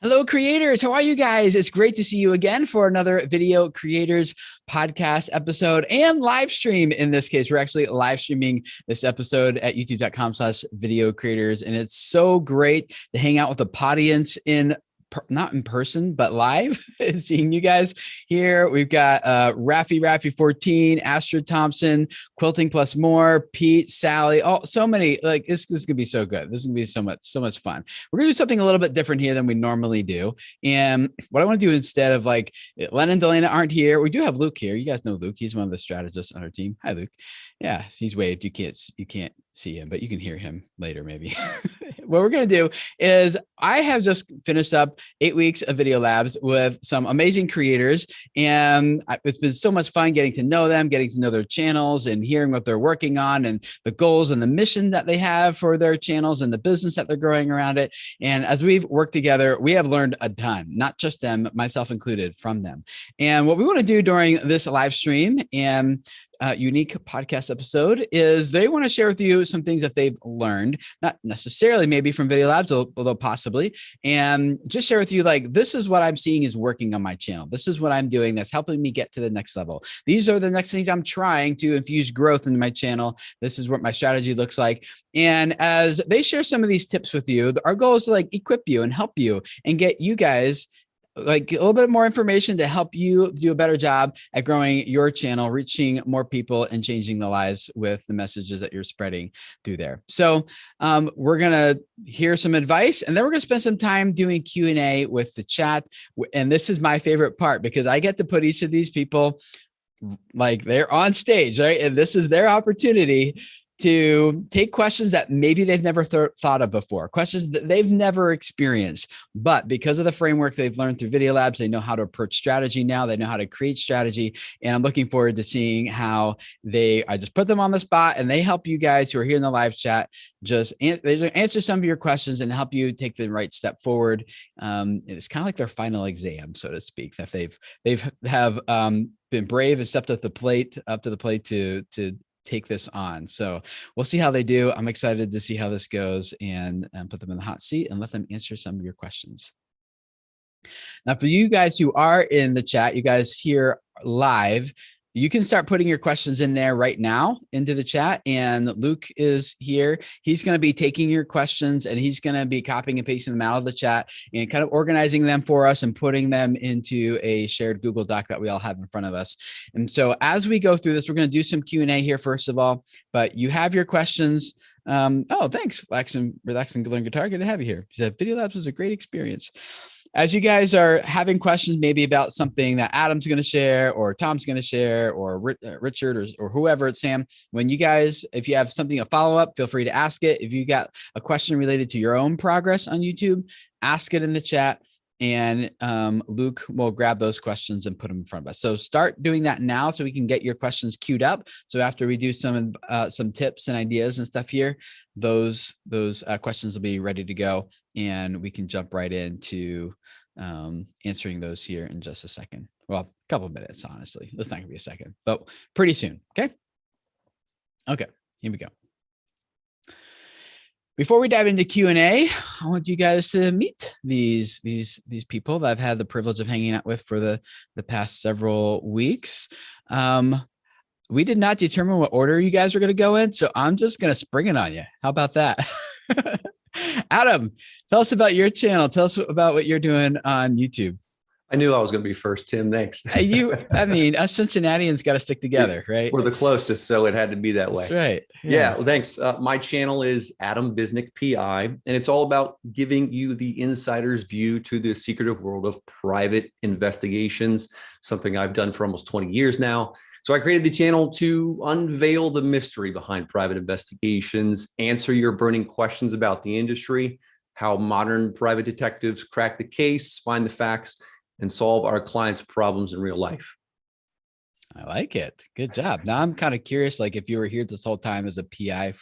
Hello, creators. How are you guys? It's great to see you again for another Video Creators podcast episode and live stream. In this case, we're actually live streaming this episode at youtube.com/video creators. And it's so great to hang out with the audience not in person, but live, seeing you guys here. We've got Raffy 14, Astrid Thompson, Quilting Plus More, Pete, Sally. Oh, so many. Like this is gonna be so good. This is gonna be so much fun. We're gonna do something a little bit different here than we normally do. And what I want to do instead of like Len and Delana aren't here, we do have Luke here. You guys know Luke. He's one of the strategists on our team. Hi, Luke. Yeah, he's waved. You can't see him, but you can hear him later maybe. What we're going to do is I have just finished up 8 weeks of video labs with some amazing creators. And it's been so much fun getting to know them, getting to know their channels and hearing what they're working on and the goals and the mission that they have for their channels and the business that they're growing around it. And as we've worked together, we have learned a ton, not just them, myself included, from them. And what we want to do during this live stream and unique podcast episode is they want to share with you some things that they've learned, not necessarily maybe from video labs, although possibly, and just share with you, like, this is what I'm seeing is working on my channel. This is what I'm doing that's helping me get to the next level. These are the next things I'm trying to infuse growth into my channel. This is what my strategy looks like. And as they share some of these tips with you, our goal is to like equip you and help you and get you guys like a little bit more information to help you do a better job at growing your channel, reaching more people and changing the lives with the messages that you're spreading through there. So we're going to hear some advice and then we're going to spend some time doing Q&A with the chat. And this is my favorite part because I get to put each of these people like they're on stage, right? And this is their opportunity to take questions that maybe they've never thought of before, questions that they've never experienced, but because of the framework they've learned through video labs, they know how to approach strategy now, they know how to create strategy. And I'm looking forward to seeing how I just put them on the spot and they help you guys who are here in the live chat, they answer some of your questions and help you take the right step forward. It's kind of like their final exam, so to speak, that they've been brave and stepped up to the plate to take this on. So we'll see how they do. I'm excited to see how this goes and put them in the hot seat and let them answer some of your questions. Now, for you guys who are in the chat, you guys here live, you can start putting your questions in there right now into the chat. And Luke is here. He's going to be taking your questions and he's going to be copying and pasting them out of the chat and kind of organizing them for us and putting them into a shared Google Doc that we all have in front of us. And so as we go through this, we're going to do some Q&A here first of all, but you have your questions. Oh, thanks. Relax and learn guitar. Good to have you here. He said, Video Labs was a great experience. As you guys are having questions, maybe about something that Adam's going to share or Tom's going to share or Richard or whoever it's Sam, if you have something to follow up, feel free to ask it. If you got a question related to your own progress on YouTube, ask it in the chat and Luke will grab those questions and put them in front of us. So start doing that now so we can get your questions queued up. So after we do some tips and ideas and stuff here, those questions will be ready to go and we can jump right into answering those here in just a second. Well, a couple of minutes, honestly. It's not gonna be a second, but pretty soon. Okay. Okay, here we go. Before we dive into Q&A, I want you guys to meet these people that I've had the privilege of hanging out with for the past several weeks. We did not determine what order you guys are going to go in, so I'm just going to spring it on you. How about that? Adam, tell us about your channel. Tell us about what you're doing on YouTube. I knew I was going to be first, Tim. Thanks. I mean, us Cincinnatians got to stick together, right? We're the closest, so it had to be that way. That's right. Yeah, well, thanks. My channel is Adam Bisnick PI, and it's all about giving you the insider's view to the secretive world of private investigations, something I've done for almost 20 years now. So I created the channel to unveil the mystery behind private investigations, answer your burning questions about the industry, how modern private detectives crack the case, find the facts, and solve our clients' problems in real life. I like it. Good job. Now I'm kind of curious, like if you were here this whole time as a PI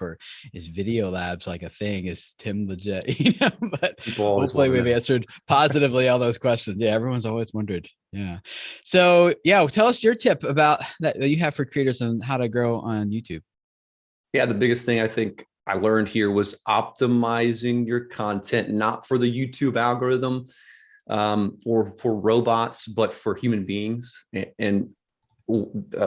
is Video Labs like a thing? Is Tim legit? You know, but hopefully we've answered positively all those questions. Yeah, everyone's always wondered. Yeah. So yeah, tell us your tip about that you have for creators on how to grow on YouTube. Yeah, the biggest thing I think I learned here was optimizing your content, not for the YouTube algorithm, or for robots, but for human beings. And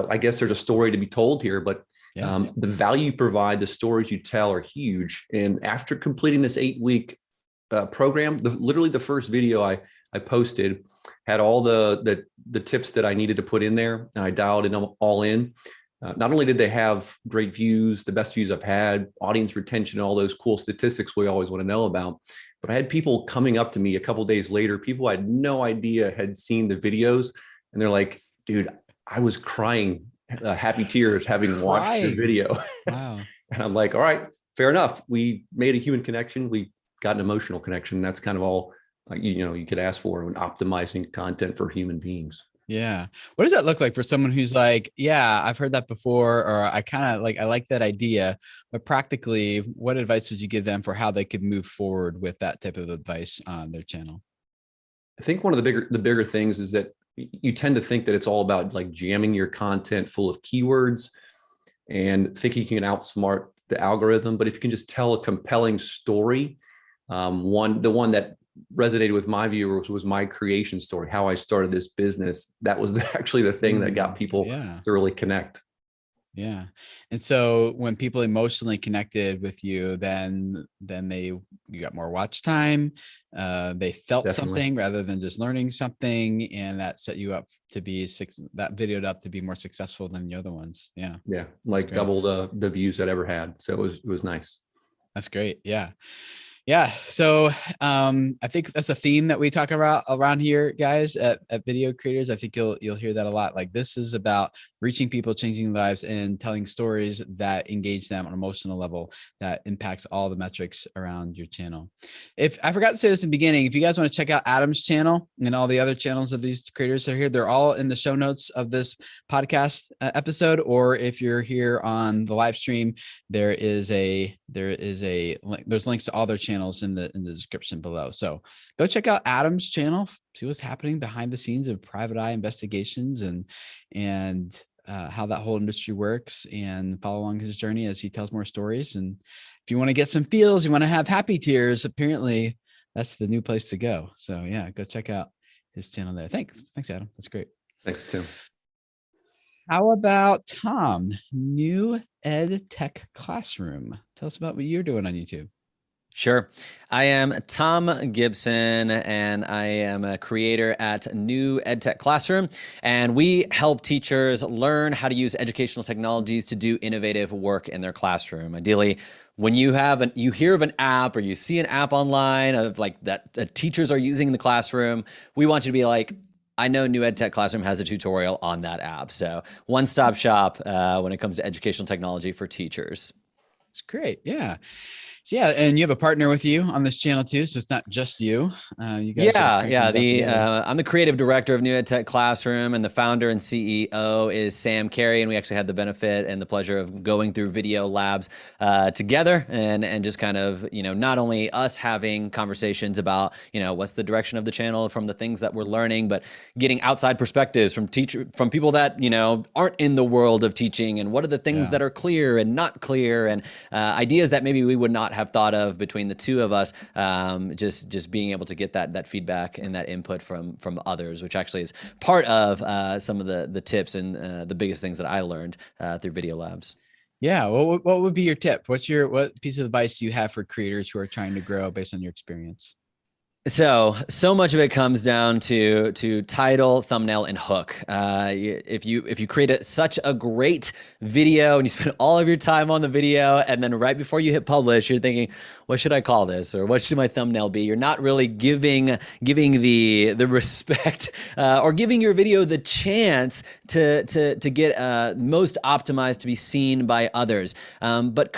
I guess there's a story to be told here, but the value you provide, the stories you tell are huge. And after completing this 8-week program, literally the first video I posted had all the tips that I needed to put in there, and I dialed it all in. Not only did they have great views, the best views I've had, audience retention, all those cool statistics we always want to know about, but I had people coming up to me a couple of days later, people I had no idea had seen the videos, and they're like, "Dude, I was crying, happy tears having watched your video." Wow. And I'm like, "All right, fair enough. We made a human connection. We got an emotional connection. That's kind of all you could ask for when optimizing content for human beings." Yeah. What does that look like for someone who's like, yeah, I've heard that before, or I kind of I like that idea, but practically, what advice would you give them for how they could move forward with that type of advice on their channel? I think one of the bigger things is that you tend to think that it's all about like jamming your content full of keywords and thinking you can outsmart the algorithm. But if you can just tell a compelling story, the one that resonated with my viewers was my creation story, how I started this business. That was actually the thing that got people to really connect. Yeah. And so when people emotionally connected with you, then you got more watch time. They felt something rather than just learning something, and that set you up to be videoed up to be more successful than the other ones. Yeah. Yeah. Like double the views I'd ever had. So it was nice. That's great. Yeah. Yeah. So I think that's a theme that we talk about around here, guys, at Video Creators. I think you'll hear that a lot. Like, this is about reaching people, changing lives, and telling stories that engage them on an emotional level that impacts all the metrics around your channel. If I forgot to say this in the beginning, if you guys want to check out Adam's channel and all the other channels of these creators that are here, they're all in the show notes of this podcast episode. Or if you're here on the live stream, there's links to all their channels in the description below. So go check out Adam's channel, see what's happening behind the scenes of private eye investigations and how that whole industry works, and follow along his journey as he tells more stories. And if you want to get some feels, you want to have happy tears, apparently that's the new place to go. So yeah, go check out his channel there. Thanks, Adam. That's great. Thanks, Tim. How about Tom, New Ed Tech Classroom? Tell us about what you're doing on YouTube. Sure. I am Tom Gibson, and I am a creator at New EdTech Classroom, and we help teachers learn how to use educational technologies to do innovative work in their classroom. Ideally, when you hear of an app, or you see an app online of like that teachers are using in the classroom, we want you to be like, I know New EdTech Classroom has a tutorial on that app. So one-stop shop when it comes to educational technology for teachers. It's great. Yeah. So yeah, and you have a partner with you on this channel too, so it's not just you. You guys I'm the creative director of New EdTech Classroom, and the founder and CEO is Sam Carey, and we actually had the benefit and the pleasure of going through video labs together, and just kind of, not only us having conversations about, what's the direction of the channel from the things that we're learning, but getting outside perspectives from people that, aren't in the world of teaching, and what are the things that are clear and not clear, and ideas that maybe we would not have thought of between the two of us. Just being able to get that feedback and that input from others, which actually is part of some of the tips and the biggest things that I learned through video labs. Yeah. What would be your tip? What piece of advice do you have for creators who are trying to grow based on your experience? So much of it comes down to title, thumbnail, and hook. If you create such a great video and you spend all of your time on the video, and then right before you hit publish, you're thinking, what should I call this, or what should my thumbnail be? You're not really giving the respect or giving your video the chance to get most optimized to be seen by others. But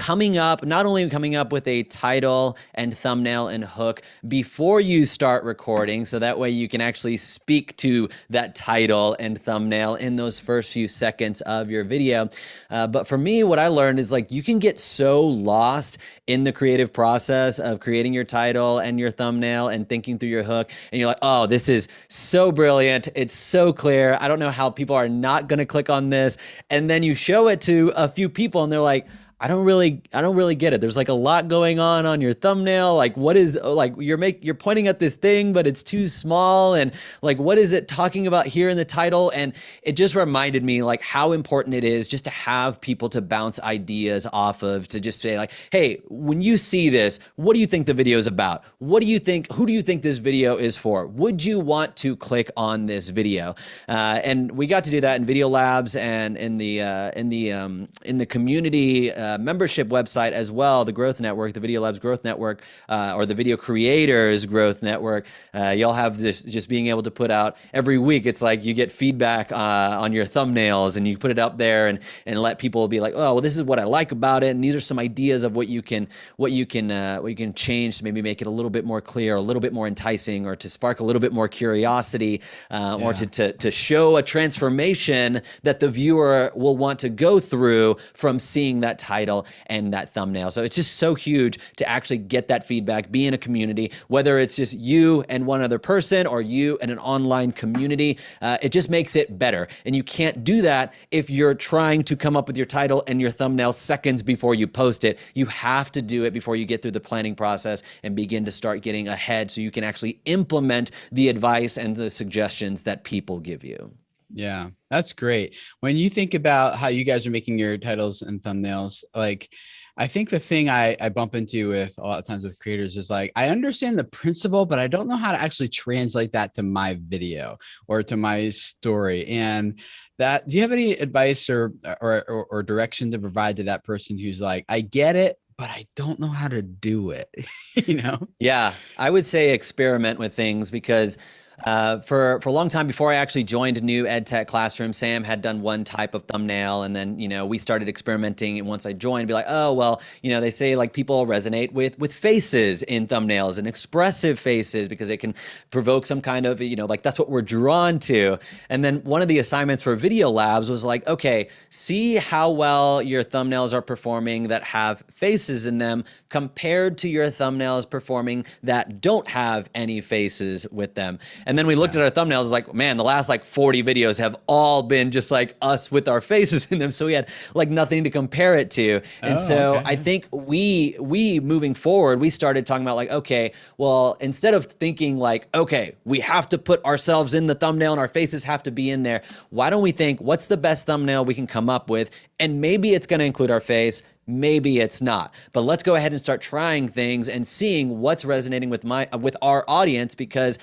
not only coming up with a title and thumbnail and hook before you start recording, so that way you can actually speak to that title and thumbnail in those first few seconds of your video. But for me, what I learned is you can get so lost in the creative process of creating your title and your thumbnail and thinking through your hook, and you're like, oh, this is so brilliant, it's so clear, I don't know how people are not going to click on this. And then you show it to a few people and they're like, I don't really get it. There's like a lot going on your thumbnail. Like what is, like you're pointing at this thing, but it's too small. And like, what is it talking about here in the title? And it just reminded me like how important it is just to have people to bounce ideas off of, to just say like, hey, when you see this, what do you think the video is about? What do you think, who do you think this video is for? Would you want to click on this video? And we got to do that in Video Labs and in the community membership website as well, the Growth Network, the Video Labs Growth Network, or the Video Creators Growth Network. You'll have this just being able to put out every week. It's like you get feedback on your thumbnails, and you put it up there and let people be like, oh, well, this is what I like about it, and these are some ideas of what you can change to maybe make it a little bit more clear, a little bit more enticing, or to spark a little bit more curiosity, or to show a transformation that the viewer will want to go through from seeing that title and that thumbnail. So it's just so huge to actually get that feedback, be in a community, whether it's just you and one other person or you and an online community. It just makes it better. And you can't do that if you're trying to come up with your title and your thumbnail seconds before you post it. You have to do it before you get through the planning process and begin to start getting ahead so you can actually implement the advice and the suggestions that people give you. Yeah, that's great. When you think about how you guys are making your titles and thumbnails, like, I think the thing I bump into with a lot of times with creators is like, I understand the principle, but I don't know how to actually translate that to my video or to my story. And that, do you have any advice or direction to provide to that person who's like, I get it, but I don't know how to do it, you know? Yeah, I would say experiment with things, because for a long time before I actually joined New EdTech Classroom, Sam had done one type of thumbnail, and then, we started experimenting. And once I joined, be like, oh, well, they say like people resonate with faces in thumbnails and expressive faces because it can provoke some kind of, like that's what we're drawn to. And then one of the assignments for Video Labs was like, okay, see how well your thumbnails are performing that have faces in them compared to your thumbnails performing that don't have any faces with them. And then we looked at our thumbnails, like, man, the last like 40 videos have all been just like us with our faces in them. So we had like nothing to compare it to. And I think we moving forward, we started talking about like, okay, well, instead of thinking like, okay, we have to put ourselves in the thumbnail and our faces have to be in there, why don't we think what's the best thumbnail we can come up with? And maybe it's going to include our face. Maybe it's not, but let's go ahead and start trying things and seeing what's resonating with our audience, because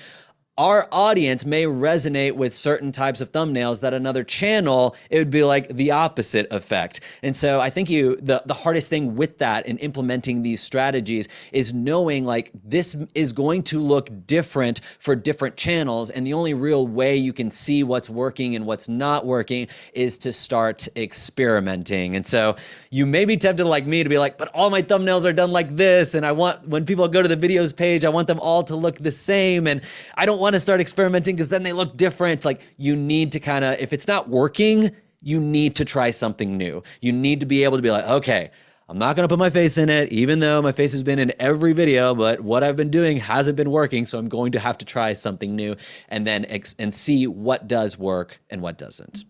our audience may resonate with certain types of thumbnails that another channel, it would be like the opposite effect. And so I think the hardest thing with that in implementing these strategies is knowing like this is going to look different for different channels. And the only real way you can see what's working and what's not working is to start experimenting. And so you may be tempted like me to be like, but all my thumbnails are done like this. And I want, when people go to the videos page, I want them all to look the same. And I don't want to start experimenting because then they look different. Like you need to kind of, if it's not working, you need to try something new. You need to be able to be like, okay, I'm not going to put my face in it, even though my face has been in every video, but what I've been doing hasn't been working. So I'm going to have to try something new and then and see what does work and what doesn't.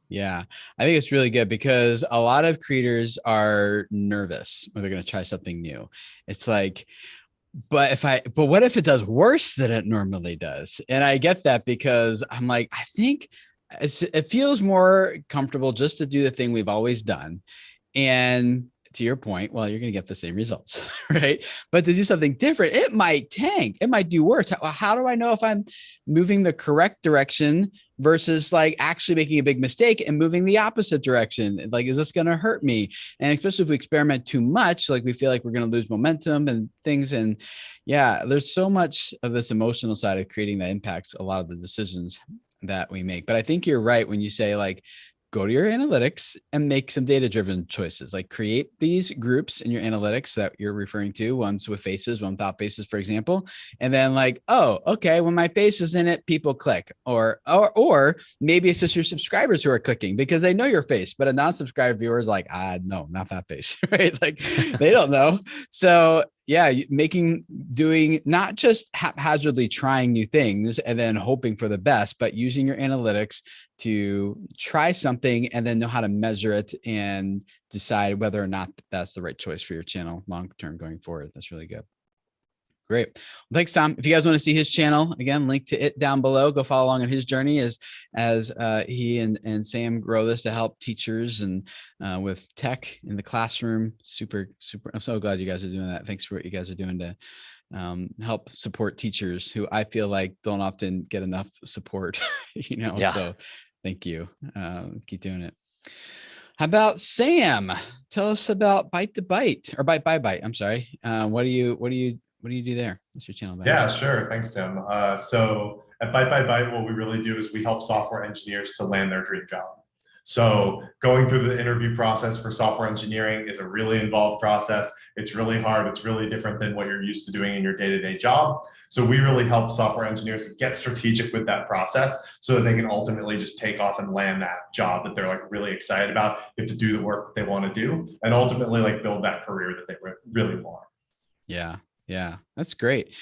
Yeah, I think it's really good because a lot of creators are nervous when they're going to try something new. It's like, but what if it does worse than it normally does? And I get that because I'm like, I think it feels more comfortable just to do the thing we've always done. And to your point, well, you're going to get the same results, right? But to do something different, it might tank. It might do worse. How do I know if I'm moving the correct direction versus like actually making a big mistake and moving the opposite direction? Like, is this going to hurt me? And especially if we experiment too much, like we feel like we're going to lose momentum and things. And yeah, there's so much of this emotional side of creating that impacts a lot of the decisions that we make. But I think you're right when you say like, go to your analytics and make some data-driven choices, like create these groups in your analytics that you're referring to, ones with faces, one without faces, for example. And then like, oh, okay, when my face is in it, people click, or maybe it's just your subscribers who are clicking because they know your face, but a non-subscribed viewer is like, no, not that face, right? Like they don't know. So yeah, doing not just haphazardly trying new things and then hoping for the best, but using your analytics to try something and then know how to measure it and decide whether or not that's the right choice for your channel long term going forward. That's really good. Great. Well, thanks, Tom. If you guys want to see his channel, again, link to it down below. Go follow along on his journey as he and Sam grow this to help teachers and with tech in the classroom. Super. I'm so glad you guys are doing that. Thanks for what you guys are doing to help support teachers who I feel like don't often get enough support, Yeah. So thank you. Keep doing it. How about Sam? Tell us about Bite to Bite or Bite by Bite. I'm sorry. What do you do there? What's your channel about? Yeah, sure. Thanks, Tim. So at Bite by Bite, what we really do is we help software engineers to land their dream job. So going through the interview process for software engineering is a really involved process. It's really hard. It's really different than what you're used to doing in your day-to-day job. So we really help software engineers to get strategic with that process so that they can ultimately just take off and land that job that they're like really excited about, get to do the work that they want to do, and ultimately like build that career that they really want. Yeah, that's great.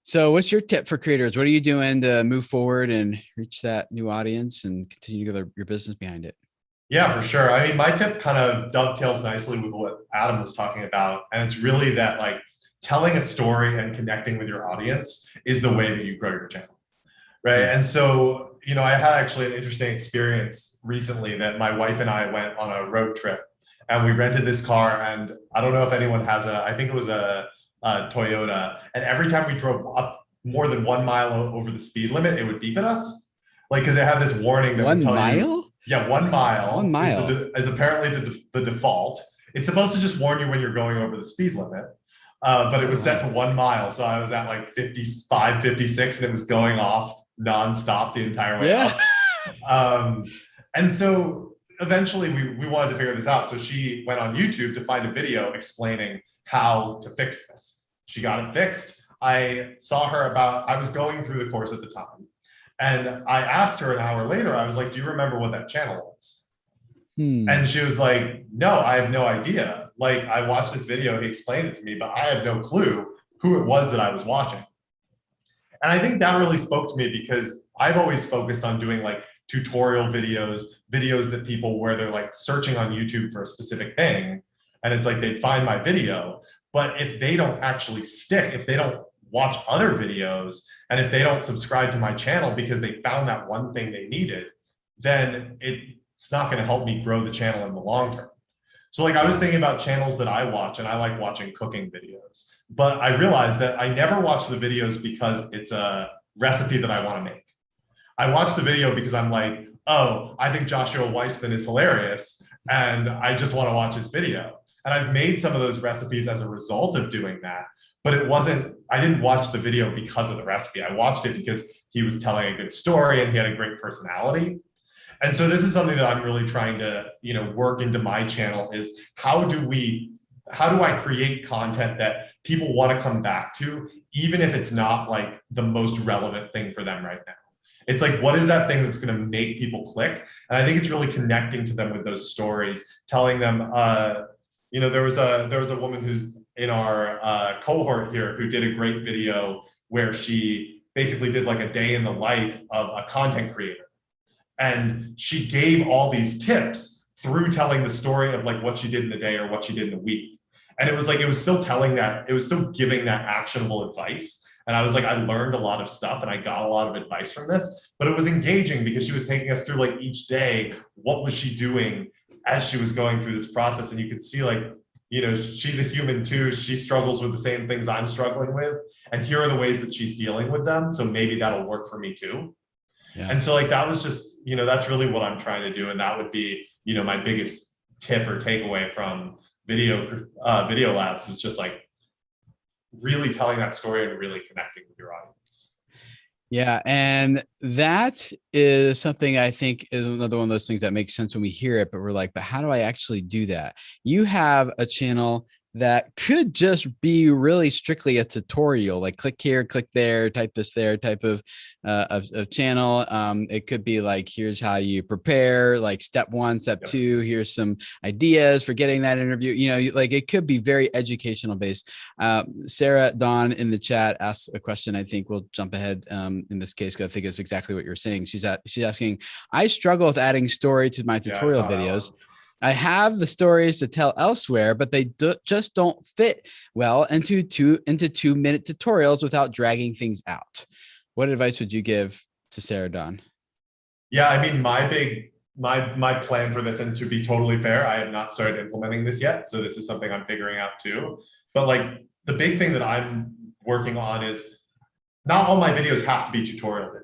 So what's your tip for creators? What are you doing to move forward and reach that new audience and continue to get your business behind it? Yeah, for sure. I mean, my tip kind of dovetails nicely with what Adam was talking about. And it's really that like telling a story and connecting with your audience is the way that you grow your channel. Right. And so, I had actually an interesting experience recently that my wife and I went on a road trip and we rented this car. And I don't know if anyone has I think it was a Toyota. And every time we drove up more than 1 mile over the speed limit, it would beep at us. Like, because it had this warning that 1 would tell mile? you. Yeah, 1 mile. 1 mile is apparently the default. It's supposed to just warn you when you're going over the speed limit. But it was set to 1 mile. So I was at like 55, 56, and it was going off nonstop the entire way up. And so eventually we wanted to figure this out. So she went on YouTube to find a video explaining how to fix this. She got it fixed. I saw her I was going through the course at the time. And I asked her an hour later, I was like, do you remember what that channel was? And she was like, no, I have no idea. Like, I watched this video, he explained it to me, but I had no clue who it was that I was watching. And I think that really spoke to me because I've always focused on doing like tutorial videos that people where they're like searching on YouTube for a specific thing. And it's like they'd find my video. But if they don't actually stick, if they don't watch other videos, and if they don't subscribe to my channel because they found that one thing they needed, then it's not going to help me grow the channel in the long term. So like I was thinking about channels that I watch, and I like watching cooking videos, but I realized that I never watch the videos because it's a recipe that I want to make. I watch the video because I'm like, oh, I think Joshua Weissman is hilarious, and I just want to watch his video. And I've made some of those recipes as a result of doing that. But I didn't watch the video because of the recipe. I watched it because he was telling a good story and he had a great personality. And so this is something that I'm really trying to, work into my channel is how do I create content that people want to come back to, even if it's not like the most relevant thing for them right now? It's like, what is that thing that's going to make people click? And I think it's really connecting to them with those stories, telling them, there was a woman who's in our cohort here who did a great video where she basically did like a day in the life of a content creator. And she gave all these tips through telling the story of like what she did in a day or what she did in a week. And it was still giving that actionable advice. And I was like, I learned a lot of stuff and I got a lot of advice from this, but it was engaging because she was taking us through like each day, what was she doing as she was going through this process. And you could see like, she's a human too. She struggles with the same things I'm struggling with. And here are the ways that she's dealing with them. So maybe that'll work for me too. Yeah. And so like, that was just, that's really what I'm trying to do. And that would be, my biggest tip or takeaway from video labs is just like really telling that story and really connecting with your audience. Yeah. And that is something I think is another one of those things that makes sense when we hear it, but we're like, but how do I actually do that? You have a channel that could just be really strictly a tutorial, like click here, click there, type this there type of channel. It could be like, here's how you prepare, like step 1, step 2, here's some ideas for getting that interview. Like it could be very educational based. Sarah Dawn in the chat asked a question. I think we'll jump ahead in this case, because I think it's exactly what you're saying. She's asking, I struggle with adding story to my tutorial videos. I have the stories to tell elsewhere, but they just don't fit well into 2-minute tutorials without dragging things out. What advice would you give to Sarah Dawn? Yeah, I mean, my plan for this, and to be totally fair, I have not started implementing this yet, so this is something I'm figuring out too. But like the big thing that I'm working on is not all my videos have to be tutorial videos.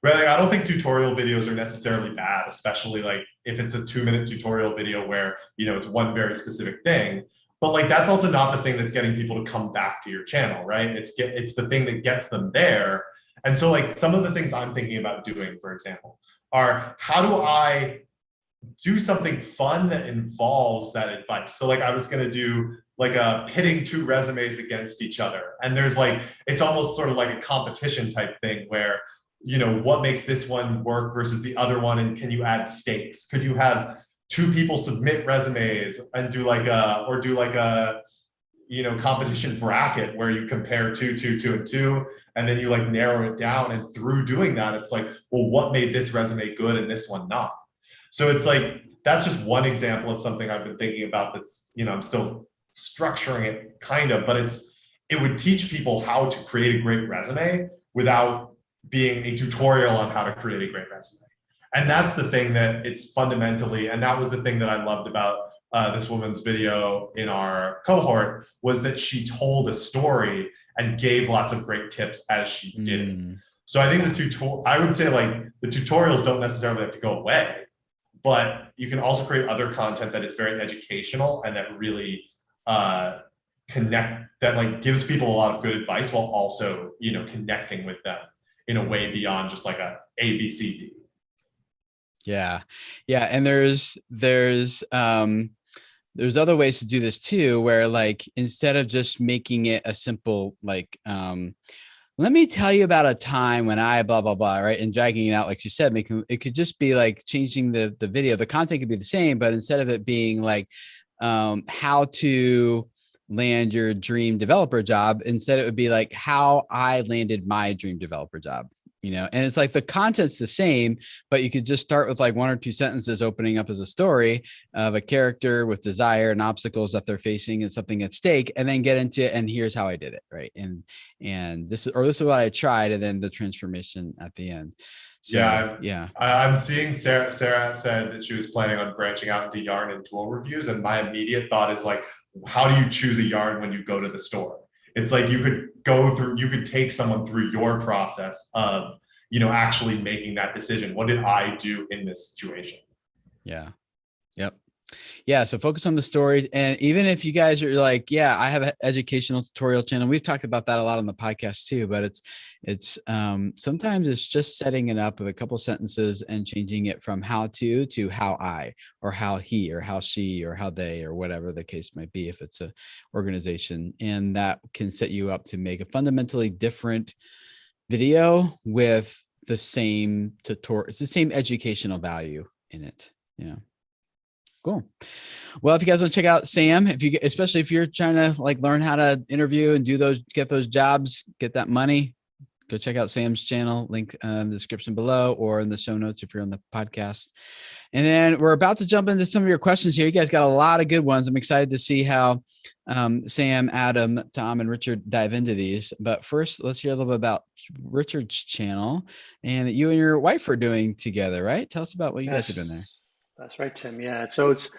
Right? Like, I don't think tutorial videos are necessarily bad, especially like if it's a 2-minute tutorial video where, it's one very specific thing. But like, that's also not the thing that's getting people to come back to your channel, right? It's the thing that gets them there. And so like some of the things I'm thinking about doing, for example, are how do I do something fun that involves that advice? So like I was going to do like a pitting 2 resumes against each other. And there's like, it's almost sort of like a competition type thing where, what makes this one work versus the other one? And can you add stakes? Could you have 2 people submit resumes and do like a competition bracket where you compare 2, 2, 2, and 2, and then you like narrow it down. And through doing that, it's like, well, what made this resume good and this one not? So it's like, that's just one example of something I've been thinking about that's, I'm still structuring it kind of, but it would teach people how to create a great resume without being a tutorial on how to create a great resume. And that's the thing that it's fundamentally, and that was the thing that I loved about this woman's video in our cohort, was that she told a story and gave lots of great tips as she did it. So I think I would say like the tutorials don't necessarily have to go away, but you can also create other content that is very educational and that really that like gives people a lot of good advice while also, connecting with them in a way beyond just like a ABCD. Yeah. And there's other ways to do this too, where like, instead of just making it a simple, like, let me tell you about a time when I blah, blah, blah, right? And dragging it out, like you said, it could just be like changing the video. The content could be the same, but instead of it being like, how to land your dream developer job, instead it would be like how I landed my dream developer job, and it's like the content's the same, but you could just start with like 1 or 2 sentences opening up as a story of a character with desire and obstacles that they're facing and something at stake, and then get into, and here's how I did it. Right. And this is what I tried. And then the transformation at the end. So, yeah. I'm seeing Sarah said that she was planning on branching out into yarn and tool reviews. And my immediate thought is like, how do you choose a yarn when you go to the store? It's like you could take someone through your process of, actually making that decision. What did I do in this situation? Yeah. Yep. Yeah. So focus on the story. And even if you guys are like, yeah, I have an educational tutorial channel. We've talked about that a lot on the podcast too, but it's sometimes it's just setting it up with a couple sentences and changing it from how to how I, or how he, or how she, or how they, or whatever the case might be, if it's a organization. And that can set you up to make a fundamentally different video with the same tutorial. It's the same educational value in it. Yeah. Cool. Well, if you guys want to check out Sam, especially if you're trying to like learn how to interview and get those jobs, get that money, go check out Sam's channel, link in the description below or in the show notes if you're on the podcast. And then we're about to jump into some of your questions here. You guys got a lot of good ones. I'm excited to see how Sam, Adam, Tom, and Richard dive into these. But first, let's hear a little bit about Richard's channel and that you and your wife are doing together, right? Tell us about what you guys are doing there. That's right, Tim. Yeah. So it's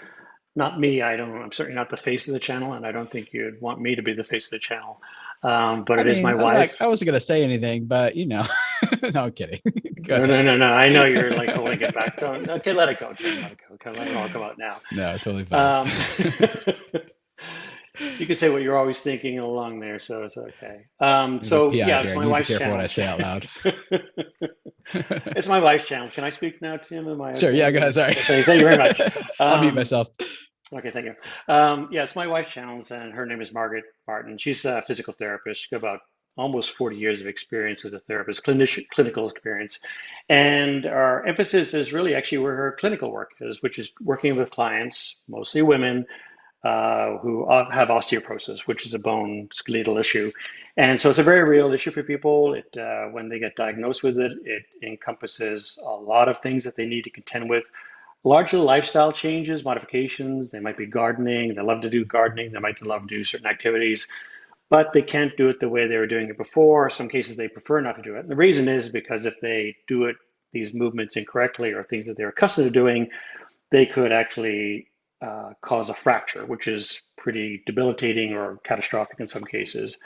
not me. I'm certainly not the face of the channel, and I don't think you'd want me to be the face of the channel. But it is my wife. I wasn't going to say anything, but no, I'm kidding. No. I know you're like holding it back. Okay, let it go, Tim. Let it go. Okay, let it all come out now. No, totally fine. You can say what you're always thinking along there, so it's okay. So yeah, it's my wife's channel. Be careful what I say out loud. It's my wife's channel. Can I speak now, Tim? Sure. Yeah, go ahead. Sorry. Thank you very much. I'll mute myself. Okay, thank you. Yeah, it's my wife's channel, and her name is Margaret Martin. She's a physical therapist. She's got about almost 40 years of experience as a therapist, clinical experience. And our emphasis is really actually where her clinical work is, which is working with clients, mostly women, who have osteoporosis, which is a bone skeletal issue. And so it's a very real issue for people. When they get diagnosed with it, it encompasses a lot of things that they need to contend with. Largely lifestyle changes, modifications. They might be gardening. They love to do gardening. They might love to do certain activities, but they can't do it the way they were doing it before. Some cases they prefer not to do it. And the reason is because if they do it, these movements incorrectly or things that they're accustomed to doing, they could actually cause a fracture, which is pretty debilitating or catastrophic in some cases.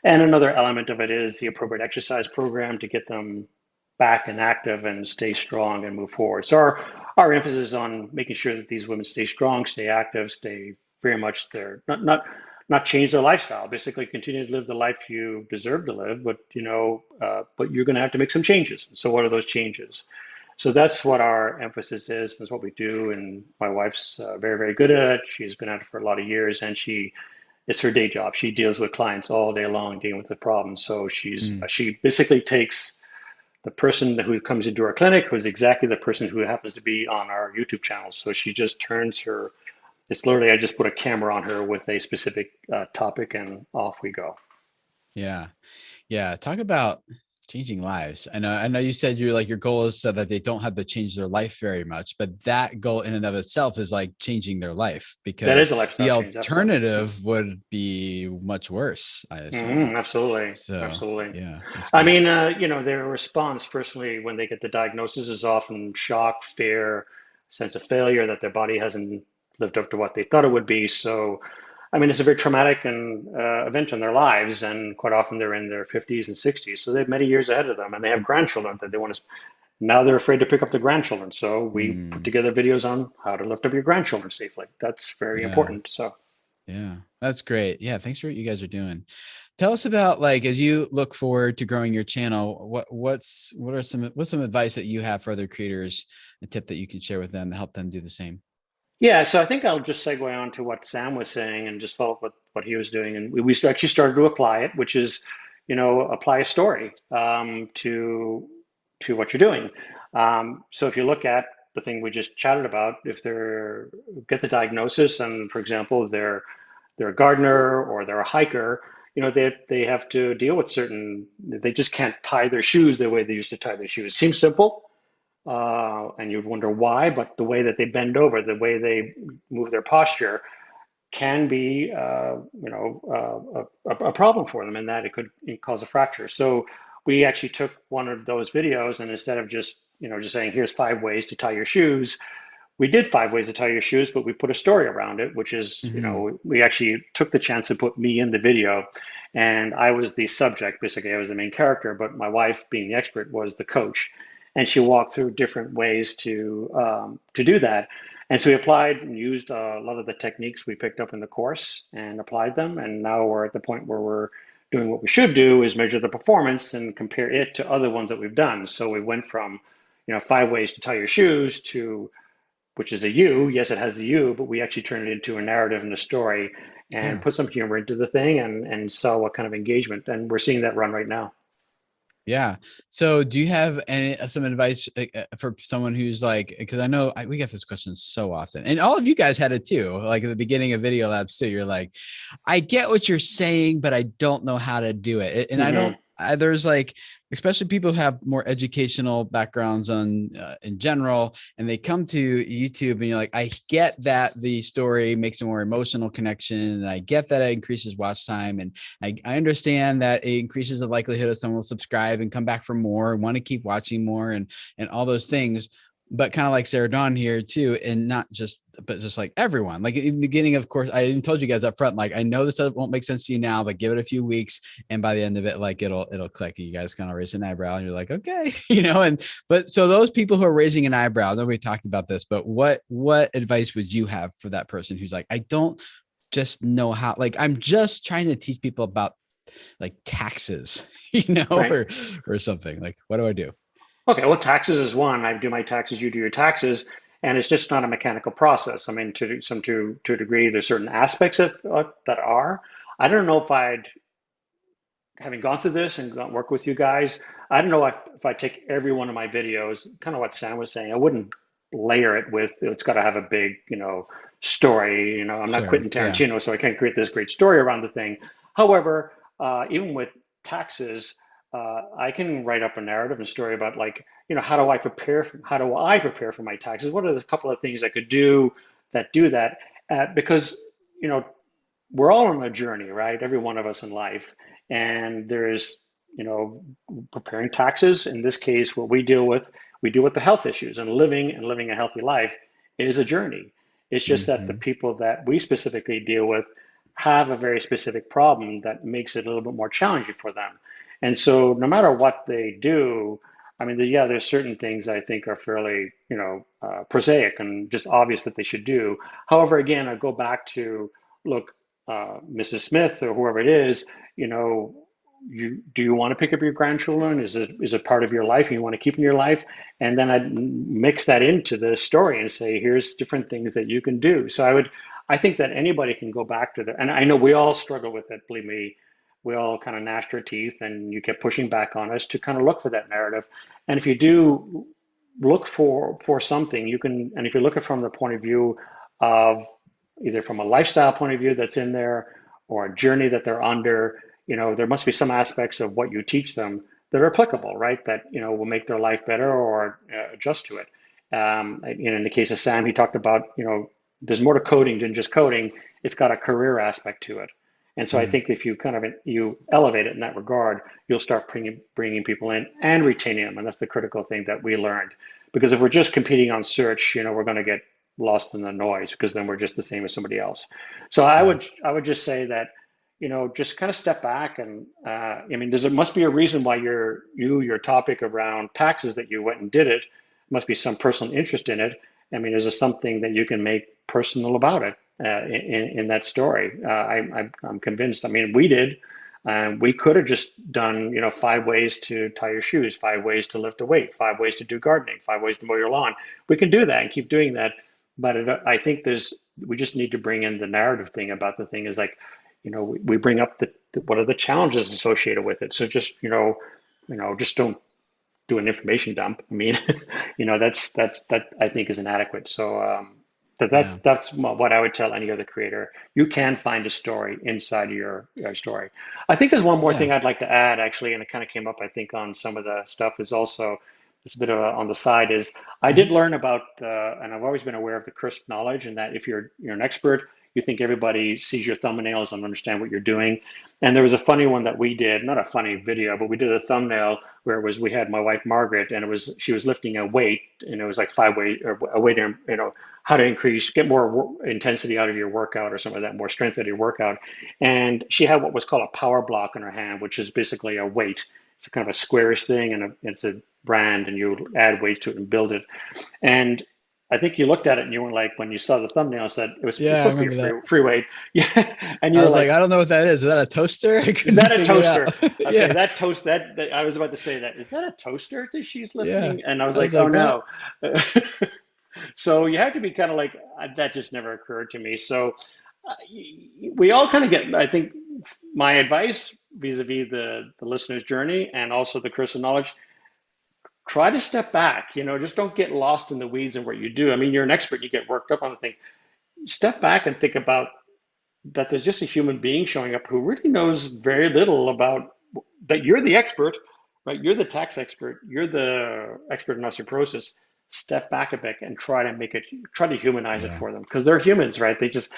And another element of it is the appropriate exercise program to get them back and active and stay strong and move forward. So our emphasis is on making sure that these women stay strong, stay active, stay very much there, not change their lifestyle. Basically, continue to live the life you deserve to live, but but you're going to have to make some changes. So, what are those changes? So that's what our emphasis is. That's what we do, and my wife's very, very good at it. She's been at it for a lot of years, and it's her day job. She deals with clients all day long, dealing with the problems. So she basically takes the person who comes into our clinic, who's exactly the person who happens to be on our YouTube channel. So she just turns her. It's literally I just put a camera on her with a specific topic, and off we go. Yeah. Yeah. Talk about changing lives. I know you said your goal is so that they don't have to change their life very much, but that goal in and of itself is like changing their life, That because is a lifestyle the change, absolutely. alternative would be much worse, I assume. Absolutely, So absolutely. yeah, that's I great. mean, their response, firstly, when they get the diagnosis, is often shock, fear, sense of failure that their body hasn't lived up to what they thought it would be. So, I mean, it's a very traumatic and event in their lives, and quite often they're in their 50s and 60s, so they have many years ahead of them, and they have grandchildren that they want to. Now they're afraid to pick up the grandchildren, so we put Mm, together videos on how to lift up your grandchildren safely. That's very yeah. important. So. Yeah, that's great. Yeah, thanks for what you guys are doing. Tell us about, like, as you look forward to growing your channel, what's some advice that you have for other creators, a tip that you can share with them to help them do the same? Yeah, so I think I'll just segue on to what Sam was saying and just follow up with what he was doing. And we actually started to apply it, which is, apply a story to what you're doing. So if you look at the thing we just chatted about, if they're get the diagnosis and, for example, they're a gardener or they're a hiker, they have to deal with they just can't tie their shoes the way they used to tie their shoes. Seems simple, and you'd wonder why, but the way that they bend over, the way they move their posture can be, a problem for them, and that it could cause a fracture. So we actually took one of those videos, and instead of just saying, here's 5 ways to tie your shoes, we did 5 ways to tie your shoes, but we put a story around it, which is, Hmm. we actually took the chance to put me in the video, and I was the subject. Basically, I was the main character, but my wife, being the expert, was the coach, and she walked through different ways to do that. And so we applied and used a lot of the techniques we picked up in the course and applied them. And now we're at the point where we're doing what we should do is measure the performance and compare it to other ones that we've done. So we went from, 5 ways to tie your shoes to which is a U. Yes, it has the U, but we actually turn it into a narrative and a story and Yeah. put some humor into the thing and saw what kind of engagement. And we're seeing that run right now. Yeah. So do you have some advice for someone who's like, because I know we get this question so often, and all of you guys had it too, like at the beginning of Video Labs too, you're like, I get what you're saying, but I don't know how to do it. And I Hmm. don't, there's like, especially people who have more educational backgrounds in general, and they come to YouTube and you're like, I get that the story makes a more emotional connection. And I get that it increases watch time. And I understand that it increases the likelihood of someone will subscribe and come back for more and want to keep watching more and all those things. But kind of like Sarah Dawn here too, and not just, but just like everyone, like in the beginning, of course, I even told you guys up front, like, I know this won't make sense to you now, but give it a few weeks. And by the end of it, like it'll click. You guys kind of raise an eyebrow and you're like, okay, but so those people who are raising an eyebrow, nobody talked about this, but what advice would you have for that person who's like, I don't just know how, like, I'm just trying to teach people about like taxes, Right. or something. Like, what do I do? Okay. Well, taxes is one. I do my taxes. You do your taxes. And it's just not a mechanical process. I mean, to a degree, there's certain aspects of that are. I don't know if I'd, having gone through this and work with you guys, I don't know if I take every one of my videos, kind of what Sam was saying, I wouldn't layer it with, it's got to have a big, story. I'm not Sure. Quentin Yeah. Tarantino, so I can't create this great story around the thing. However, even with taxes, I can write up a narrative and story about, like, how do I prepare for my taxes? What are the couple of things I could do that? Because, we're all on a journey, right? Every one of us in life. And there's, preparing taxes. In this case, what we deal with the health issues, and living a healthy life is a journey. It's just that the Mhm. people that we specifically deal with have a very specific problem that makes it a little bit more challenging for them. And so no matter what they do, I mean, yeah, there's certain things I think are fairly, prosaic and just obvious that they should do. However, again, I go back to, look, Mrs. Smith or whoever it is, you know, do you want to pick up your grandchildren? Is it part of your life and you want to keep in your life? And then I'd mix that into the story and say, here's different things that you can do. So I think that anybody can go back to and I know we all struggle with it, believe me. We all kind of gnashed our teeth, and you kept pushing back on us to kind of look for that narrative. And if you do look for something, you can, and if you look at it from the point of view of either from a lifestyle point of view that's in there, or a journey that they're under, there must be some aspects of what you teach them that are applicable, right? That, will make their life better or adjust to it. In the case of Sam, he talked about, there's more to coding than just coding. It's got a career aspect to it. And so I think if you you elevate it in that regard, you'll start bringing people in and retaining them. And that's the critical thing that we learned. Because if we're just competing on search, we're going to get lost in the noise, because then we're just the same as somebody else. So I would just say that, just kind of step back and, I mean, there must be a reason why your topic around taxes, that you went and did it, must be some personal interest in it. I mean, is there something that you can make personal about it in that story? I'm convinced. I mean, we did. We could have just done, 5 ways to tie your shoes, 5 ways to lift a weight, 5 ways to do gardening, 5 ways to mow your lawn. We can do that and keep doing that. But I think we just need to bring in the narrative thing about the thing is, like, we bring up what are the challenges associated with it. So just, just don't do an information dump. I mean, that I think is inadequate. So that's what I would tell any other creator. You can find a story inside of your story. I think there's one more thing I'd like to add, actually, and it kind of came up, I think, on some of the stuff, is also, it's a bit of on the side, is I did learn about, and I've always been aware of the crisp knowledge, and that if you're an expert, you think everybody sees your thumbnails and understand what you're doing. And there was a funny one that we did, not a funny video, but we did a thumbnail where we had my wife Margaret, and she was lifting a weight, and it was like 5 ways, or a way to, how to get more intensity out of your workout or something like that, more strength out of your workout. And she had what was called a power block in her hand, which is basically a weight. It's kind of a squarish thing, and it's a brand, and you add weight to it and build it. And I think you looked at it and you were like, when you saw the thumbnail, said it's supposed to be a free weight. Yeah. And you I were was like, I don't know what that is. Is that a toaster? is that a toaster? Okay, Yeah. that toast, that I was about to say that. Is that a toaster that she's lifting? Yeah. And I was I like, was like, oh no. what? So you have to be kind of like, that just never occurred to me. So we all kind of get, I think, my advice vis-a-vis the listener's journey, and also the crystal knowledge, try to step back, just don't get lost in the weeds in what you do. I mean, you're an expert, you get worked up on the thing. Step back and think about that there's just a human being showing up who really knows very little about that. You're the expert, right? You're the tax expert. You're the expert in osteoporosis. Step back a bit and try to humanize it for them, because they're humans, right? They just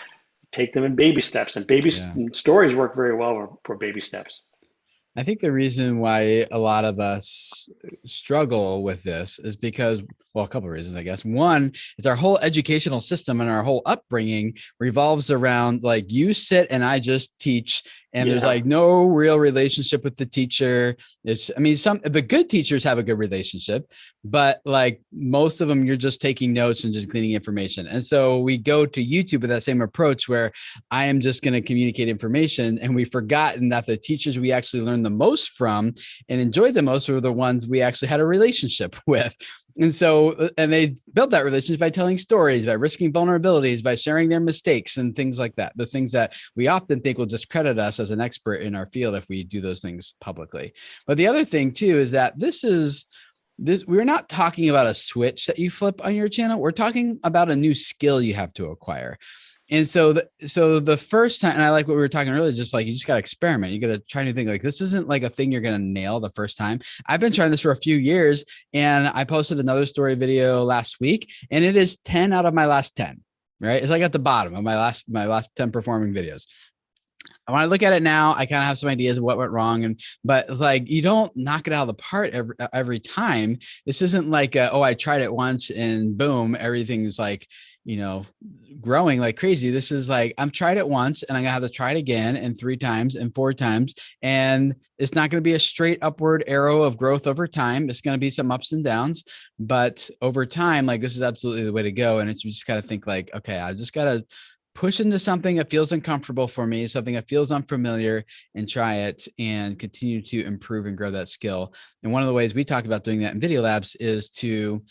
take them in baby steps, and stories work very well for baby steps. I think the reason why a lot of us struggle with this is because, well, a couple of reasons, I guess. One is our whole educational system and our whole upbringing revolves around, like, you sit and I just teach, and there's like no real relationship with the teacher. The good teachers have a good relationship, but like most of them, you're just taking notes and just gleaning information. And so we go to YouTube with that same approach, where I am just going to communicate information, and we've forgotten that the teachers we actually learned the most from and enjoyed the most were the ones we actually had a relationship with. And so, and they built that relationship by telling stories, by risking vulnerabilities, by sharing their mistakes and things like that. The things that we often think will discredit us as an expert in our field if we do those things publicly. But the other thing too is that we're not talking about a switch that you flip on your channel. We're talking about a new skill you have to acquire. And so the first time, and I like what we were talking earlier, just like you just got to experiment. You got to try new things. Like this isn't like a thing you're going to nail the first time. I've been trying this for a few years, and I posted another story video last week, and it is 10 out of my last 10, right? It's like at the bottom of my last 10 performing videos. When I look at it now, I kind of have some ideas of what went wrong, but like you don't knock it out of the park every time. This isn't like I tried it once and boom, everything's like, growing like crazy. This is like, I'm tried it once and I'm gonna have to try it again and 3 times and 4 times. And it's not going to be a straight upward arrow of growth over time. It's going to be some ups and downs, but over time, like this is absolutely the way to go. And you just got to think like, okay, I just got to push into something that feels uncomfortable for me, something that feels unfamiliar, and try it and continue to improve and grow that skill. And one of the ways we talk about doing that in Video Labs is to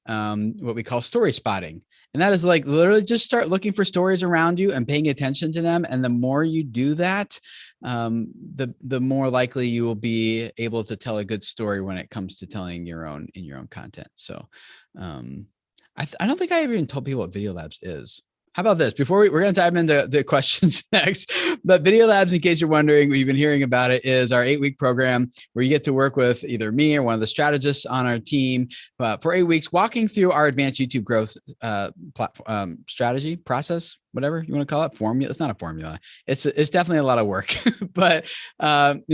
what we call story spotting. And that is like literally just start looking for stories around you and paying attention to them. And the more you do that, the more likely you will be able to tell a good story when it comes to telling your own content. So I don't think I ever even told people what Video Labs is. How about this? Before we're going to dive into the questions next, but Video Labs, in case you're wondering, we've been hearing about it, is our 8-week program where you get to work with either me or one of the strategists on our team for 8 weeks, walking through our advanced YouTube growth platform strategy process, whatever you want to call it. Formula. It's not a formula. It's definitely a lot of work, but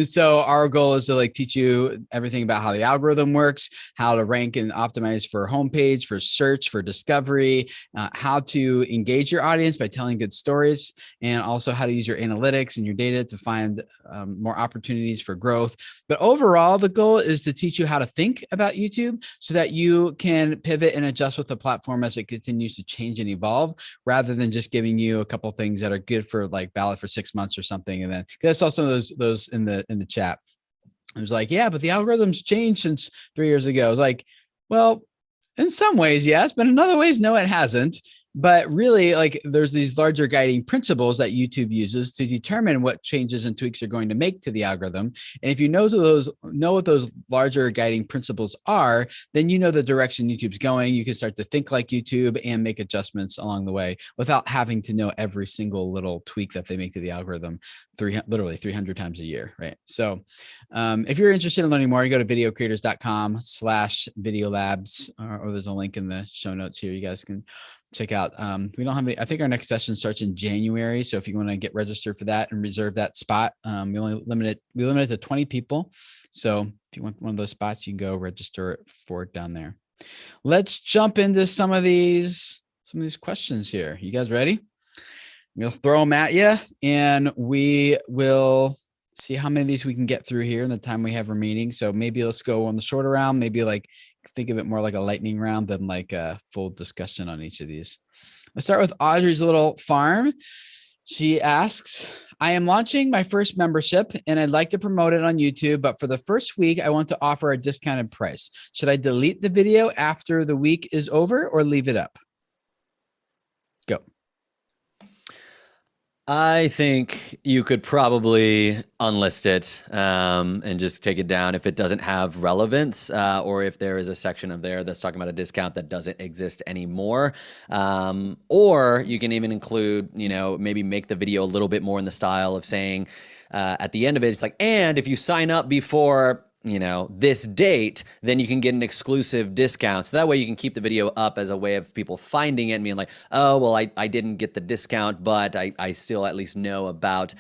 so our goal is to like teach you everything about how the algorithm works, how to rank and optimize for homepage, for search, for discovery, how to engage your audience by telling good stories, and also how to use your analytics and your data to find more opportunities for growth. But overall, the goal is to teach you how to think about YouTube so that you can pivot and adjust with the platform as it continues to change and evolve, rather than just giving you a couple of things that are good for like valid for 6 months or something. And then because I saw some of those in the chat. I was like, yeah, but the algorithm's changed since 3 years ago. I was like, well, in some ways, yes, but in other ways, no, it hasn't. But really, like there's these larger guiding principles that YouTube uses to determine what changes and tweaks you're going to make to the algorithm. And if you know what those larger guiding principles are, then you know the direction YouTube's going. You can start to think like YouTube and make adjustments along the way without having to know every single little tweak that they make to the algorithm literally 300 times a year, right? So if you're interested in learning more, you go to videocreators.com/videolabs, or there's a link in the show notes here. You guys can check out. We don't have any, I think our next session starts in January. So if you want to get registered for that and reserve that spot, we limit it to 20 people. So if you want one of those spots, you can go register for it down there. Let's jump into some of these questions here. You guys ready? We'll throw them at you and we will see how many of these we can get through here in the time we have remaining. So maybe let's go on the shorter round, maybe like think of it more like a lightning round than like a full discussion on each of these. Let's start with Audrey's little farm. She asks, I am launching my first membership and I'd like to promote it on YouTube, but for the first week, I want to offer a discounted price. Should I delete the video after the week is over or leave it up? Go. I think you could probably unlist it and just take it down if it doesn't have relevance, or if there is a section of there that's talking about a discount that doesn't exist anymore. Or you can even include, maybe make the video a little bit more in the style of saying at the end of it, it's like, and if you sign up before this date, then you can get an exclusive discount. So that way you can keep the video up as a way of people finding it and being like, oh, well, I didn't get the discount, but I still at least know about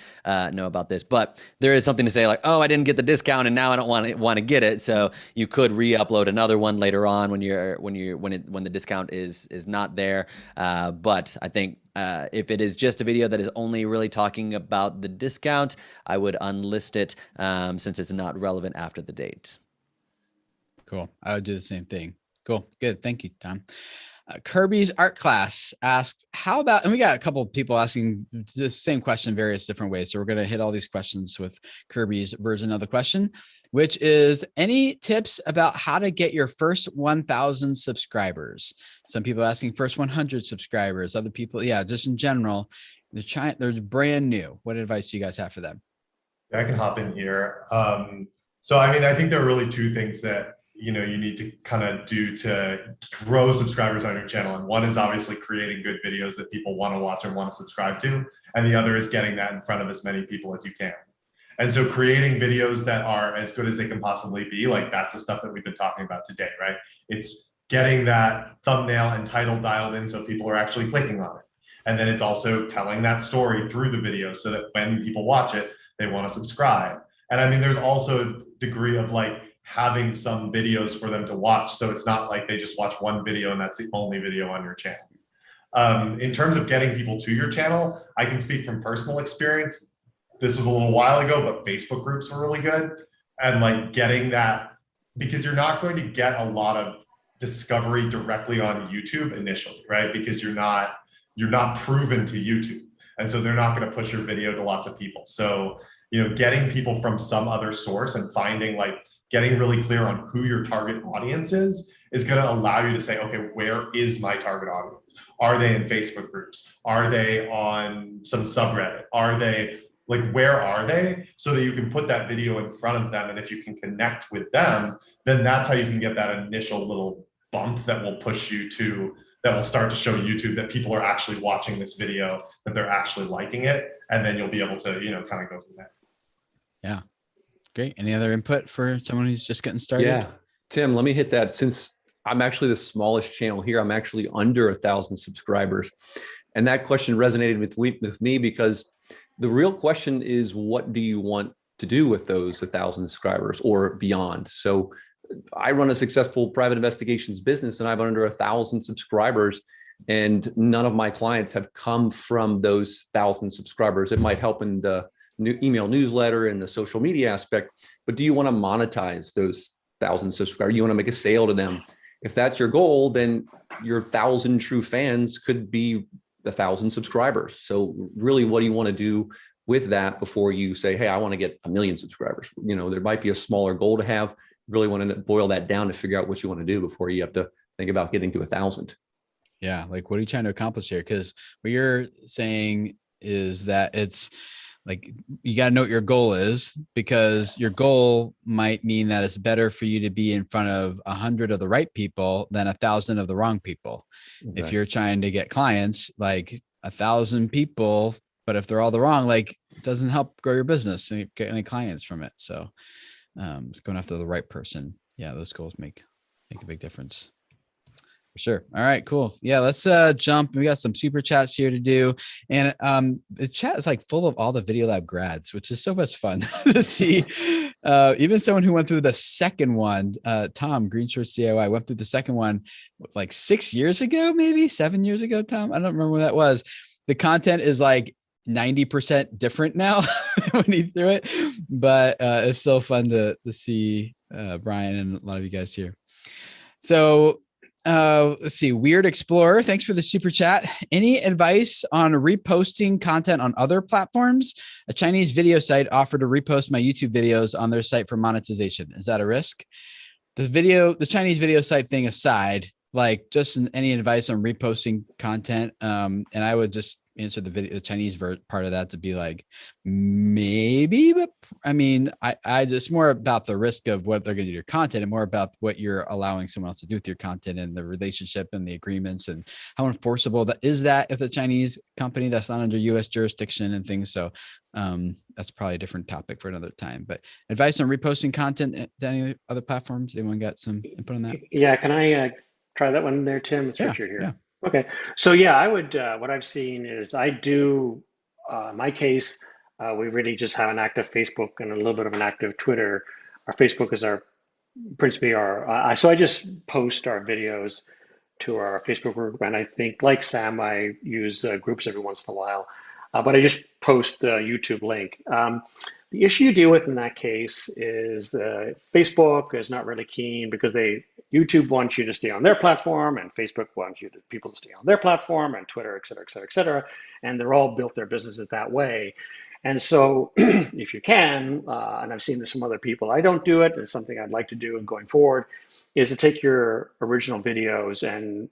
this. But there is something to say like, oh, I didn't get the discount and now I don't want to get it. So you could re-upload another one later on when the discount is not there. But I think if it is just a video that is only really talking about the discount, I would unlist it since it's not relevant after the date. Cool. I would do the same thing. Cool. Good. Thank you, Tom. Kirby's art class asked, how about, and we got a couple of people asking the same question various different ways. So we're going to hit all these questions with Kirby's version of the question, which is, any tips about how to get your first 1,000 subscribers? Some people asking first 100 subscribers, other people, yeah, just in general, they're brand new. What advice do you guys have for them? I can hop in here. So, I mean, I think there are really two things that, you know, you need to kind of do to grow subscribers on your channel. And one is obviously creating good videos that people want to watch and want to subscribe to. And the other is getting that in front of as many people as you can. And so creating videos that are as good as they can possibly be, like that's the stuff that we've been talking about today, right? It's getting that thumbnail and title dialed in so people are actually clicking on it. And then it's also telling that story through the video so that when people watch it, they want to subscribe. And I mean, there's also a degree of like having some videos for them to watch. So it's not like they just watch one video and that's the only video on your channel. In terms of getting people to your channel, I can speak from personal experience. This was a little while ago, but Facebook groups are really good. And like getting that, because you're not going to get a lot of discovery directly on YouTube initially, right? Because you're not proven to YouTube. And so they're not going to push your video to lots of people. So, you know, getting people from some other source and finding like, getting really clear on who your target audience is going to allow you to say, okay, where is my target audience? Are they in Facebook groups? Are they on some subreddit? Are they like, where are they? So that you can put that video in front of them. And if you can connect with them, then that's how you can get that initial little bump that will push you to, that will start to show YouTube that people are actually watching this video, that they're actually liking it. And then you'll be able to, you know, kind of go from there. Yeah. Great. Any other input for someone who's just getting started? Yeah, Tim, let me hit that. Since I'm actually the smallest channel here, I'm actually under 1,000 subscribers. And that question resonated with me because the real question is, what do you want to do with those 1,000 subscribers or beyond? So I run a successful private investigations business and I have under 1,000 subscribers, and none of my clients have come from those 1,000 subscribers. It might help in the email newsletter and the social media aspect, but do you want to monetize those 1,000 subscribers? You want to make a sale to them? If that's your goal, then your 1,000 true fans could be 1,000 subscribers. So really, what do you want to do with that before you say, hey, I want to get 1 million subscribers? You know, there might be a smaller goal to have. You really want to boil that down to figure out what you want to do before you have to think about getting to 1,000. Yeah. Like, what are you trying to accomplish here? Because what you're saying is that it's like, you got to know what your goal is, because your goal might mean that it's better for you to be in front of 100 of the right people than 1,000 of the wrong people. Exactly. If you're trying to get clients, like 1,000 people, but if they're all the wrong, like it doesn't help grow your business and get any clients from it. So it's going after the right person. Yeah. Those goals make a big difference. For sure. All right, cool. Yeah, let's jump. We got some super chats here to do. And the chat is like full of all the Video Lab grads, which is so much fun to see. Even someone who went through the second one, Tom, Green Shorts DIY, went through the second one like 6 years ago, maybe 7 years ago, Tom. I don't remember when that was. The content is like 90% different now when he's through it. But it's so fun to see Brian and a lot of you guys here. So let's see. Weird Explorer, thanks for the super chat. Any advice on reposting content on other platforms? A Chinese video site offered to repost my YouTube videos on their site for monetization. Is that a risk? The Chinese video site thing aside, like just any advice on reposting content? And I would just answer the Chinese part of that to be like, maybe, but I mean, I just more about the risk of what they're going to do to your content and more about what you're allowing someone else to do with your content and the relationship and the agreements and how enforceable that is if the Chinese company that's not under US jurisdiction and things. So that's probably a different topic for another time, but advice on reposting content to any other platforms. Anyone got some input on that? Yeah. Can I try that one there, Tim? It's Richard here. Yeah. Okay. So yeah, I would, what I've seen is I do, in my case, we really just have an active Facebook and a little bit of an active Twitter. Our Facebook is principally so I just post our videos to our Facebook group. And I think like Sam, I use groups every once in a while, but I just post the YouTube link. The issue you deal with in that case is Facebook is not really keen because YouTube wants you to stay on their platform, and Facebook wants people to stay on their platform, and Twitter, et cetera, et cetera, et cetera. And they're all built their businesses that way. And so if you can, and I've seen this from other people, I don't do it, it's something I'd like to do and going forward, is to take your original videos and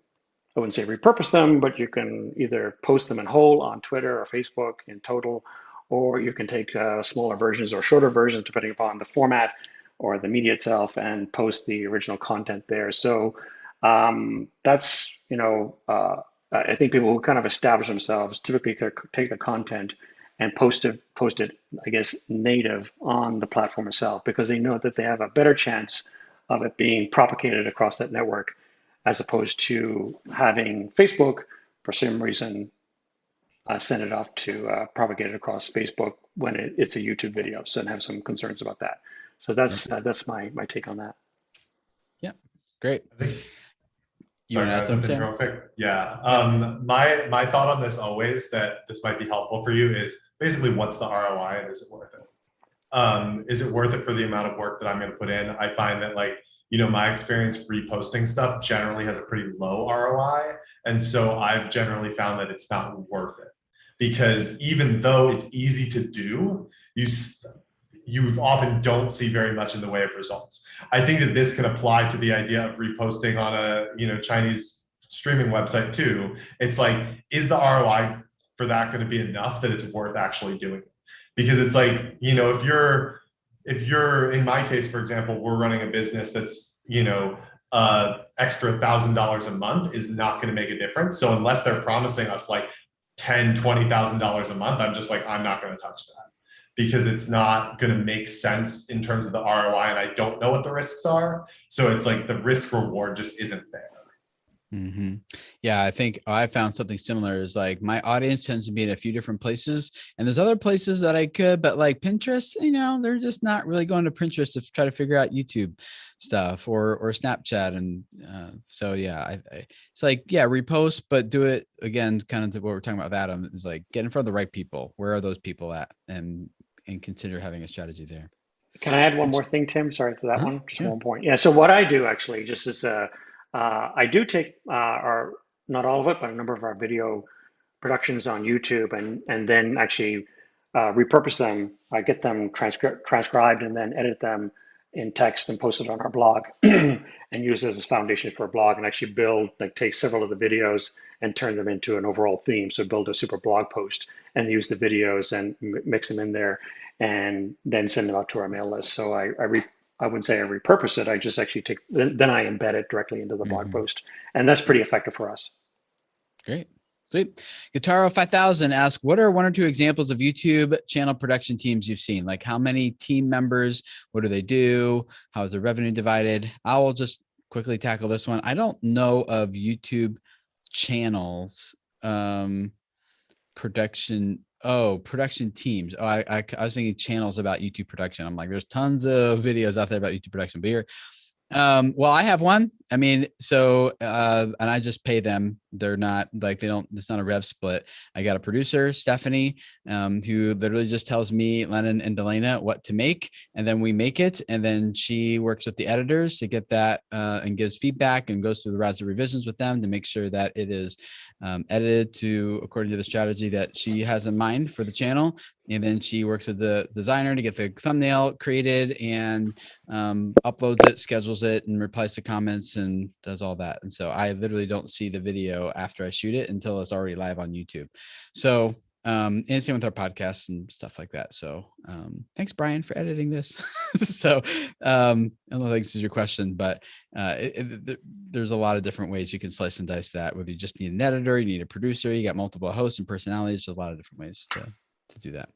I wouldn't say repurpose them, but you can either post them in whole on Twitter or Facebook in total, or you can take smaller versions or shorter versions, depending upon the format or the media itself, and post the original content there. So that's, I think people who kind of establish themselves typically take the content and post it, I guess, native on the platform itself, because they know that they have a better chance of it being propagated across that network, as opposed to having Facebook, for some reason, send it off to propagate it across Facebook when it's a YouTube video. So I have some concerns about that. So that's my take on that. Yeah, great. You want to add something real quick? Yeah. My thought on this always, that this might be helpful for you, is basically what's the ROI and is it worth it? Is it worth it for the amount of work that I'm going to put in? I find that, like, my experience reposting stuff generally has a pretty low ROI. And so I've generally found that it's not worth it, because even though it's easy to do, you often don't see very much in the way of results. I think that this can apply to the idea of reposting on a Chinese streaming website too. It's like, is the ROI for that going to be enough that it's worth actually doing it? Because it's like, if you're in my case, for example, we're running a business that's extra $1,000 a month is not going to make a difference. So unless they're promising us like $10,000-$20,000 a month, I'm just like, I'm not going to touch that, because it's not going to make sense in terms of the ROI, and I don't know what the risks are. So it's like the risk reward just isn't there. Mm-hmm. Yeah, I think I found something similar. Is like my audience tends to be in a few different places, and there's other places that I could, but like Pinterest, they're just not really going to Pinterest to try to figure out YouTube stuff or Snapchat, and so yeah, it's like, yeah, repost, but do it again. Kind of what we're talking about with Adam is like, get in front of the right people. Where are those people at, and consider having a strategy there. Can I add one more thing, Tim? Sorry to that one. Just yeah. one point. Yeah. So what I do actually, just as I do take our, not all of it, but a number of our video productions on YouTube, and then actually repurpose them. I get them transcribed and then edit them in text and post it on our blog and use it as a foundation for a blog, and actually take several of the videos and turn them into an overall theme. So build a super blog post and use the videos and mix them in there, and then send them out to our mail list. So I wouldn't say I repurpose it. I just actually then I embed it directly into the blog post, and that's pretty effective for us. Great. Sweet. Guitaro 5000 asks, what are one or two examples of YouTube channel production teams you've seen? Like, how many team members? What do they do? How is the revenue divided? I will just quickly tackle this one. I don't know of YouTube channels, production teams. Oh, I was thinking channels about YouTube production. I'm like, there's tons of videos out there about YouTube production, but here, well, I have one. I mean, so, and I just pay them. They're not like, it's not a rev split. I got a producer, Stephanie, who literally just tells me, Lennon and Delana, what to make, and then we make it. And then she works with the editors to get that, and gives feedback and goes through the rounds of revisions with them to make sure that it is edited according to the strategy that she has in mind for the channel. And then she works with the designer to get the thumbnail created and uploads it, schedules it, and replies to comments and does all that. And so I literally don't see the video after I shoot it until it's already live on YouTube. So, and same with our podcasts and stuff like that. So thanks, Brian, for editing this. So I don't know if this is your question, but there's a lot of different ways you can slice and dice that. Whether you just need an editor, you need a producer, you got multiple hosts and personalities. There's a lot of different ways to do that.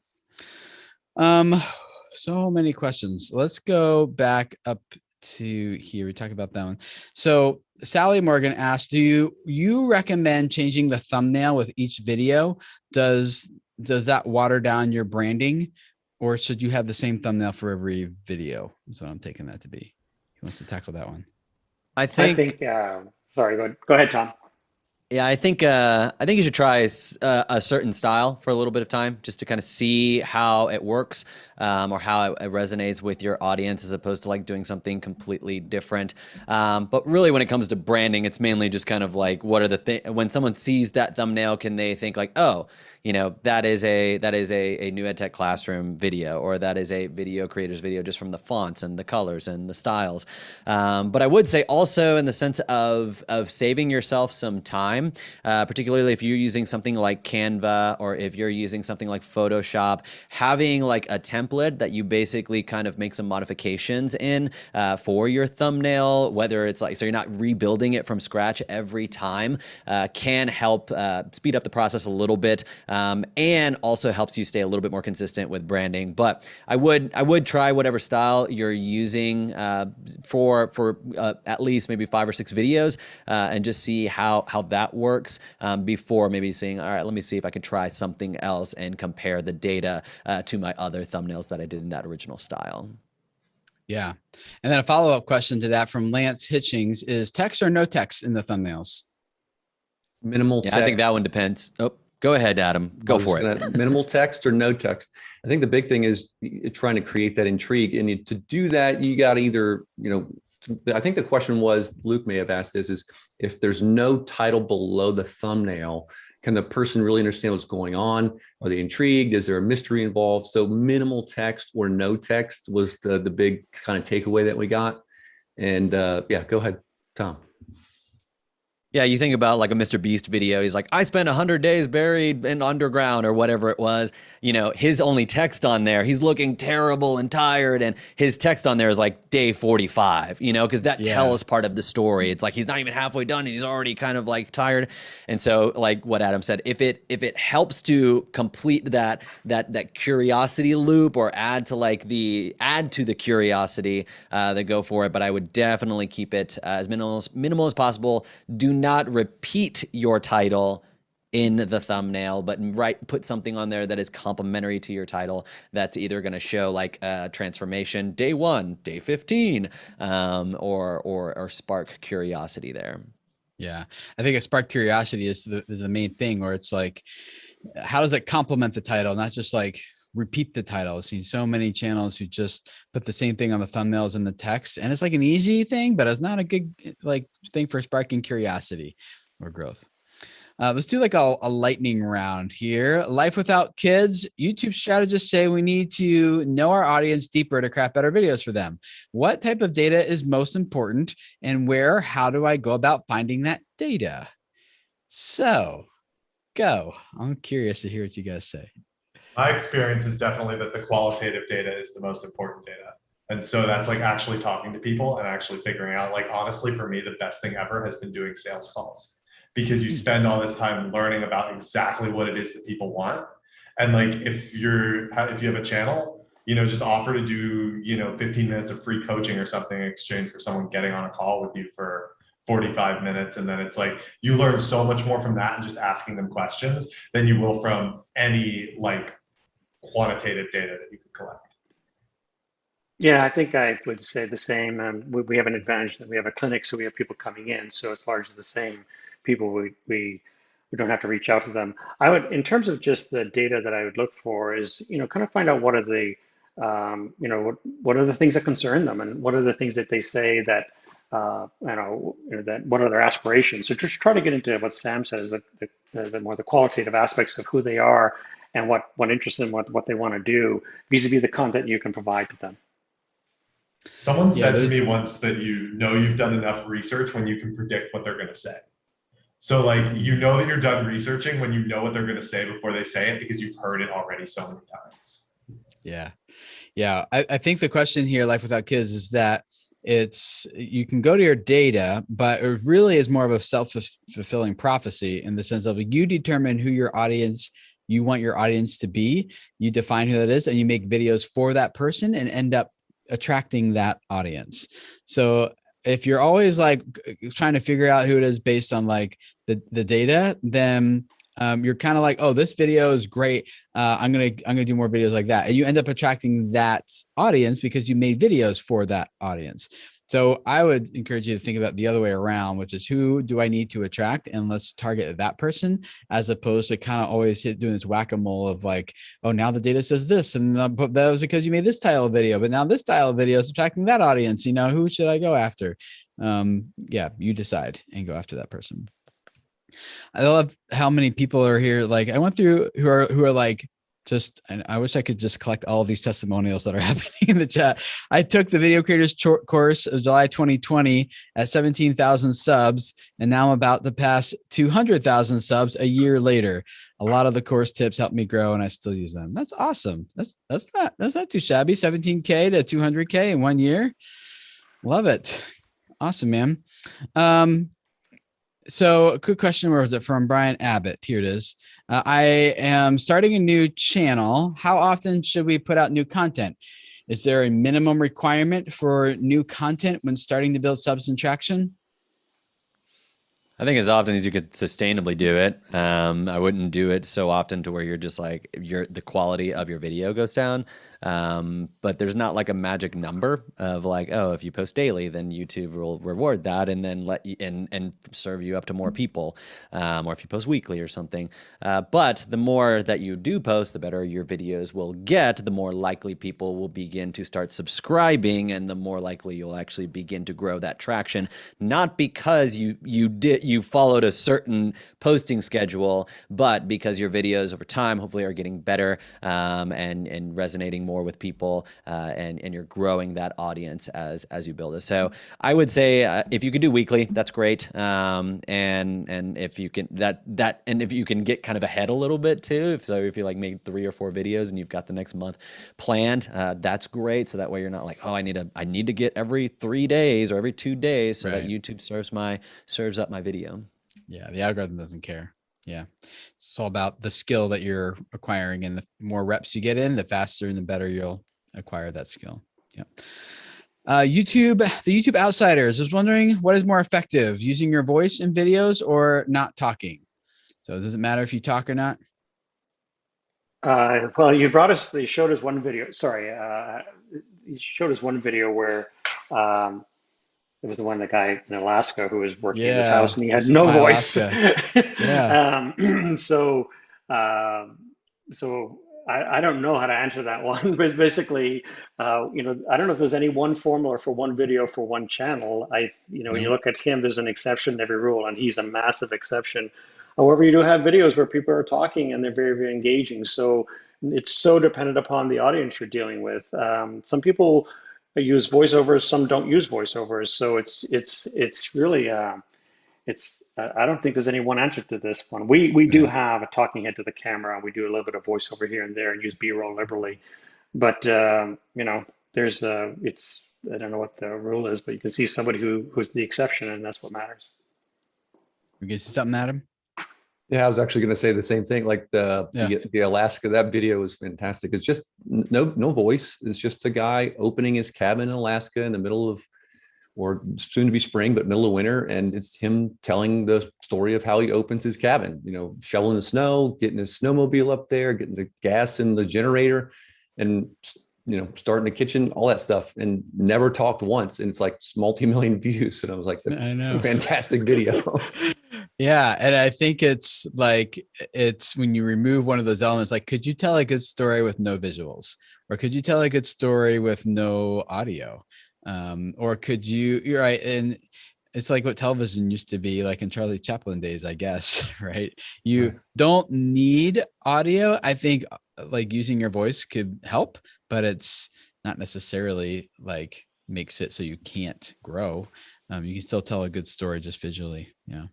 So many questions. Let's go back up to here. We talked about that one. So Sally Morgan asked, do you recommend changing the thumbnail with each video? Does that water down your branding, or should you have the same thumbnail for every video? Is what I'm taking that to be. Who wants to tackle that one? I think sorry, go ahead, Tom. Yeah, I think you should try a certain style for a little bit of time, just to kind of see how it works, or how it resonates with your audience, as opposed to like doing something completely different. But really, when it comes to branding, it's mainly just kind of like, what are the when someone sees that thumbnail, can they think like, oh, that is a new ed tech classroom video, or that is a video creators video, just from the fonts and the colors and the styles. But I would say also, in the sense of saving yourself some time, particularly if you're using something like Canva, or if you're using something like Photoshop, having like a template that you basically kind of make some modifications in for your thumbnail, whether it's like, so you're not rebuilding it from scratch every time, can help speed up the process a little bit. And also helps you stay a little bit more consistent with branding. But I would try whatever style you're using for at least maybe 5 or 6 videos, and just see how that works, before maybe saying, all right, let me see if I can try something else and compare the data to my other thumbnails that I did in that original style. Yeah. And then a follow-up question to that from Lance Hitchings is, text or no text in the thumbnails? Minimal Yeah, text. I think that one depends. Oh, go ahead, Adam. Go for it. Minimal text or no text. I think the big thing is trying to create that intrigue. And to do that, you got to either, I think the question was, Luke may have asked this, is if there's no title below the thumbnail, can the person really understand what's going on? Are they intrigued? Is there a mystery involved? So minimal text or no text was the big kind of takeaway that we got. And yeah, go ahead, Tom. Yeah, you think about like a Mr. Beast video. He's like, I spent 100 days buried in underground, or whatever it was. His only text on there, he's looking terrible and tired, and his text on there is like day 45, because that tells part of the story. It's like he's not even halfway done and he's already kind of like tired. And so, like what Adam said, if it helps to complete that curiosity loop, or add to the curiosity, then go for it. But I would definitely keep it as minimal as possible. Do not repeat your title in the thumbnail, but put something on there that is complementary to your title, that's either going to show like transformation day 1, day 15, or spark curiosity there. Yeah, I think a spark curiosity is the main thing, where it's like, how does it complement the title, not just like repeat the title. I've seen so many channels who just put the same thing on the thumbnails and the text, and it's like an easy thing, but it's not a good like thing for sparking curiosity or growth. Let's do like a lightning round here. Life without kids. YouTube strategists say we need to know our audience deeper to craft better videos for them. What type of data is most important, and how do I go about finding that data? So go. I'm curious to hear what you guys say. My experience is definitely that the qualitative data is the most important data. And so that's like actually talking to people and actually figuring out, like, honestly, for me, the best thing ever has been doing sales calls, because you spend all this time learning about exactly what it is that people want. And like, if you have a channel, just offer to do, 15 minutes of free coaching or something in exchange for someone getting on a call with you for 45 minutes. And then it's like, you learn so much more from that and just asking them questions than you will from any like quantitative data that you could collect. Yeah, I think I would say the same. We have an advantage that we have a clinic, so we have people coming in, so it's largely the same people. We don't have to reach out to them. I would, in terms of just the data that I would look for, is kind of find out what are the what are the things that concern them, and what are the things that they say that that what are their aspirations. So just try to get into what Sam says, the more the qualitative aspects of who they are and what interests them, what they want to do, vis-a-vis the content you can provide to them. Someone said to me once that you've done enough research when you can predict what they're going to say. So like, that you're done researching when you know what they're going to say before they say it, because you've heard it already so many times. Yeah. Yeah. I think the question here, Life Without Kids, is that you can go to your data, but it really is more of a self-fulfilling prophecy, in the sense of you determine who you want your audience to be. You define who that is, and you make videos for that person and end up attracting that audience. So if you're always like trying to figure out who it is based on like the data, then you're kind of like, oh, this video is great. I'm gonna do more videos like that, and you end up attracting that audience because you made videos for that audience. So I would encourage you to think about the other way around, which is who do I need to attract? And let's target that person, as opposed to kind of always doing this whack-a-mole of like, oh, now the data says this. And that was because you made this style of video, but now this style of video is attracting that audience. Who should I go after? Yeah, you decide and go after that person. I love how many people are here. Like I went through who are like, and I wish I could just collect all of these testimonials that are happening in the chat. I took the video creators course of July 2020 at 17,000 subs, and now I'm about to pass 200,000 subs a year later. A lot of the course tips helped me grow, and I still use them. That's awesome. That's not too shabby. 17K to 200K in 1 year. Love it. Awesome, man. So a quick question, where was it from? Brian Abbott. Here it is. I am starting a new channel. How often should we put out new content? Is there a minimum requirement for new content when starting to build subs and traction? I think as often as you could sustainably do it. I wouldn't do it so often to where you're just like the quality of your video goes down. But there's not like a magic number of like, oh, if you post daily, then YouTube will reward that and then let you and serve you up to more people. Or if you post weekly or something. But the more that you do post, the better your videos will get, the more likely people will begin to start subscribing, and the more likely you'll actually begin to grow that traction. Not because you followed a certain posting schedule, but because your videos over time hopefully are getting better and resonating more with people, and you're growing that audience as you build it. So I would say if you could do weekly, that's great. And if you can and if you can get kind of ahead a little bit too, if you like made 3 or 4 videos and you've got the next month planned, that's great. So that way you're not like, oh, I need to get every 3 days or every 2 days so that YouTube serves up my video. Yeah, the algorithm doesn't care. Yeah, it's all about the skill that you're acquiring, and the more reps you get in, the faster and the better you'll acquire that skill. Yeah. The YouTube Outsiders is wondering, what is more effective, using your voice in videos or not talking? So does it matter if you talk or not? Well, you showed us one video. Sorry, you showed us one video where it was the guy in Alaska who was working in his house and he had no voice. Yeah. So I don't know how to answer that one, but basically, I don't know if there's any one formula for one video for one channel. When you look at him, there's an exception to every rule, and he's a massive exception. However, you do have videos where people are talking and they're very, very engaging. So it's so dependent upon the audience you're dealing with. Some people use voiceovers, some don't use voiceovers. So it's really I don't think there's any one answer to this one. We do have a talking head to the camera, and we do a little bit of voiceover here and there and use B-roll liberally. But there's I don't know what the rule is, but you can see somebody who's the exception, and that's what matters. We can see something, Adam? Yeah, I was actually going to say the same thing. Like the Alaska, that video was fantastic. It's just no voice. It's just a guy opening his cabin in Alaska in the middle of, or soon to be spring, but middle of winter. And it's him telling the story of how he opens his cabin, shoveling the snow, getting his snowmobile up there, getting the gas in the generator, and starting the kitchen, all that stuff, and never talked once. And it's like multi-million views. And I was like, that's a fantastic video. Yeah. And I think it's when you remove one of those elements, like, could you tell a good story with no visuals? Or could you tell a good story with no audio? Or could you're right. And it's like what television used to be like in Charlie Chaplin days, I guess, right? You don't need audio. I think like using your voice could help, but it's not necessarily like makes it so you can't grow. You can still tell a good story just visually. Yeah.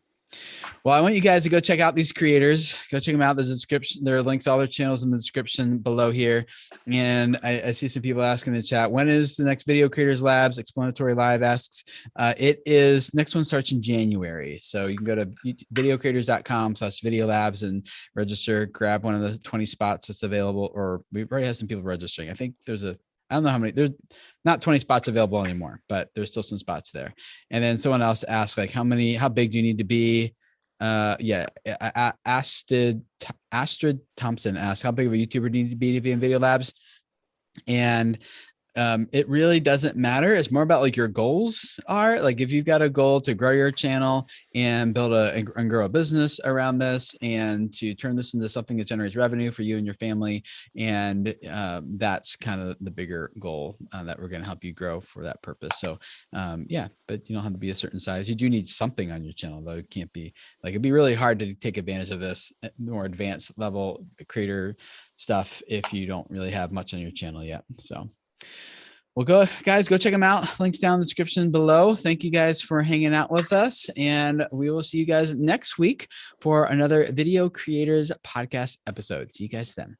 Well, I want you guys to go check out these creators. Go check them out. There's a description. There are links to all their channels in the description below here. And I see some people asking in the chat, when is the next Video Creators Labs? Explanatory Live asks. Next one starts in January. So you can go to videocreators.com/video labs and register, grab one of the 20 spots that's available, or we already have some people registering. I think I don't know how many, there's not 20 spots available anymore, but there's still some spots there. And then someone else asked, like, how big do you need to be? Astrid Thompson asked, how big of a YouTuber do you need to be in Video Labs? And It really doesn't matter. It's more about like your goals are. Like if you've got a goal to grow your channel and build and grow a business around this, and to turn this into something that generates revenue for you and your family, and that's kind of the bigger goal that we're going to help you grow for that purpose. So yeah, but you don't have to be a certain size. You do need something on your channel though. It can't be like, it'd be really hard to take advantage of this more advanced level creator stuff if you don't really have much on your channel yet. So. Well, go check them out. Links down in the description below. Thank you guys for hanging out with us. And we will see you guys next week for another Video Creators Podcast episode. See you guys then.